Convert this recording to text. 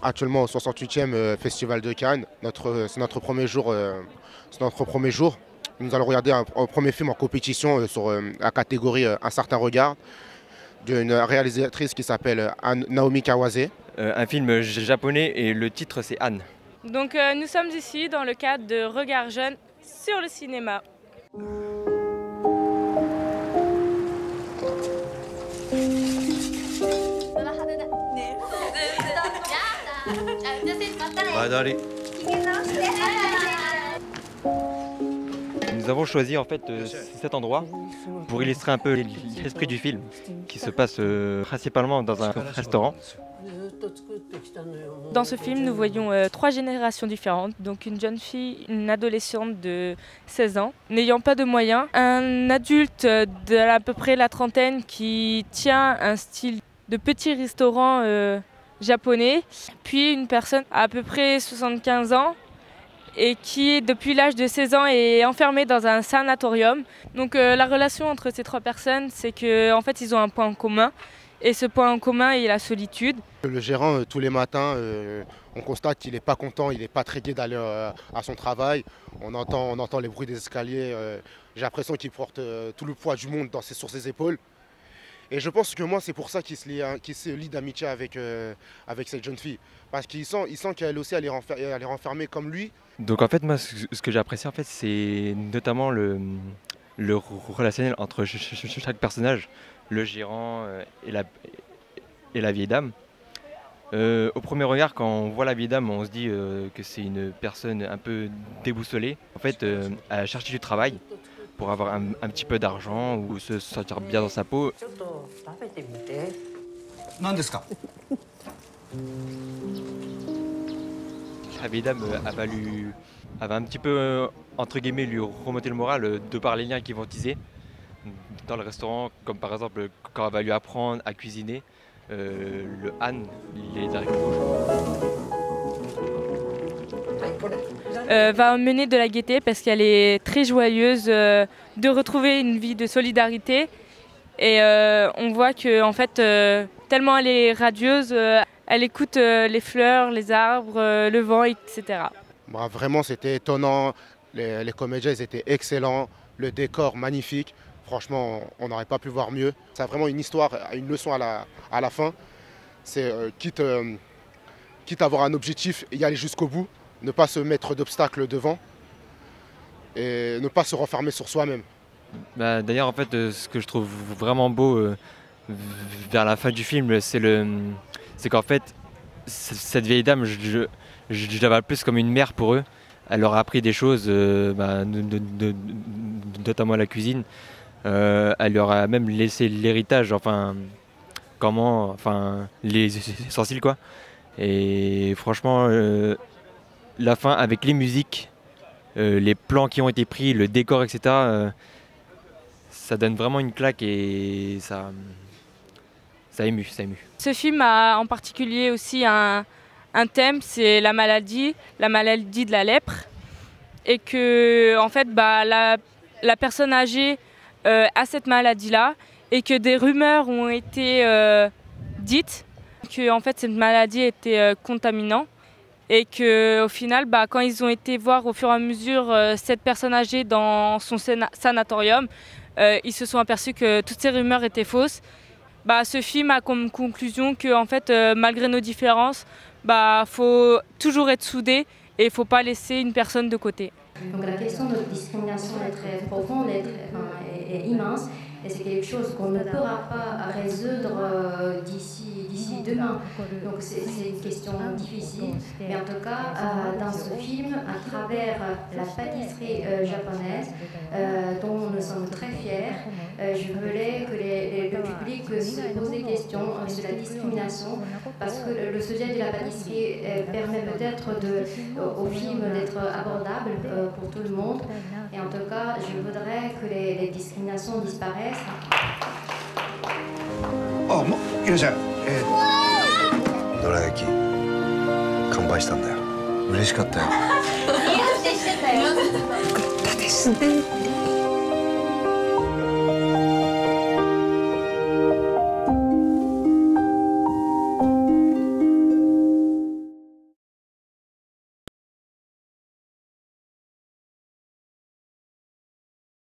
actuellement au 68e Festival de Cannes. C'est notre premier jour. C'est notre premier jour. Nous allons regarder un premier film en compétition sur la catégorie Un certain regard d'une réalisatrice qui s'appelle Naomi Kawase. Un film japonais et le titre c'est Anne. Donc nous sommes ici dans le cadre de Regard Jeune sur le cinéma. Nous avons choisi en fait cet endroit pour illustrer un peu l'esprit du film qui se passe principalement dans un restaurant. Dans ce film, nous voyons trois générations différentes, donc une jeune fille, une adolescente de 16 ans, n'ayant pas de moyens, un adulte d'à peu près la trentaine qui tient un style de petit restaurant japonais, puis une personne à peu près 75 ans et qui, depuis l'âge de 16 ans, est enfermée dans un sanatorium. Donc la relation entre ces trois personnes, c'est qu'en fait, ils ont un point en commun. Et ce point en commun est la solitude. Le gérant, tous les matins, on constate qu'il n'est pas content, il n'est pas très gai d'aller à son travail. On entend les bruits des escaliers. J'ai l'impression qu'il porte tout le poids du monde sur ses épaules. Et je pense que moi, c'est pour ça qu'il se lie d'amitié avec cette jeune fille. Parce qu'il sent qu'elle aussi, elle est renfermée comme lui. Donc en fait, moi, ce que j'ai apprécié, en fait, c'est notamment le relationnel entre chaque personnage, le gérant et la vieille dame. Au premier regard, quand on voit la vieille dame, on se dit que c'est une personne un peu déboussolée. En fait, elle cherche du travail pour avoir un petit peu d'argent ou se sentir bien dans sa peau. La vieille dame elle va un petit peu, entre guillemets, lui remonter le moral de par les liens qu'ils vont tisser dans le restaurant, comme par exemple quand elle va lui apprendre à cuisiner le han, les haricots rouges. Va mener de la gaieté parce qu'elle est très joyeuse de retrouver une vie de solidarité. Et on voit que en fait, tellement elle est radieuse, elle écoute les fleurs, les arbres, le vent, etc. Bah, vraiment, c'était étonnant. Les comédiens, ils étaient excellents. Le décor, magnifique. Franchement, on n'aurait pas pu voir mieux. C'est vraiment une histoire, une leçon à la fin. C'est quitte à avoir un objectif et y aller jusqu'au bout, ne pas se mettre d'obstacles devant et ne pas se renfermer sur soi-même. Bah, d'ailleurs, en fait, ce que je trouve vraiment beau vers la fin du film, c'est qu'en fait, cette vieille dame, je la vois plus comme une mère pour eux. Elle leur a appris des choses, notamment la cuisine. Elle leur a même laissé l'héritage, les ustensiles quoi. Et franchement, la fin avec les musiques, les plans qui ont été pris, le décor, etc. Ça donne vraiment une claque et ça émue. Ce film a en particulier aussi un thème, c'est la maladie de la lèpre. Et que en fait, la personne âgée a cette maladie-là et que des rumeurs ont été dites que en fait, cette maladie était contaminante. Et qu'au final, quand ils ont été voir au fur et à mesure cette personne âgée dans son sanatorium, ils se sont aperçus que toutes ces rumeurs étaient fausses. Ce film a comme conclusion que en fait, malgré nos différences, faut toujours être soudés et il ne faut pas laisser une personne de côté. Donc la question de discrimination est très profonde et immense. Et c'est quelque chose qu'on ne pourra pas résoudre d'ici demain. Donc c'est une question difficile. Mais en tout cas, dans ce film, à travers la pâtisserie japonaise, dont nous sommes très fiers, je voulais que le public se pose des questions sur la discrimination, parce que le sujet de la pâtisserie permet peut-être au film d'être abordable pour tout le monde. Et en tout cas, je voudrais que les discriminations disparaissent. あ、いらっしゃい。どら焼き乾杯したんだよ。嬉しかったよ。言い訳してたよ。よかったですね。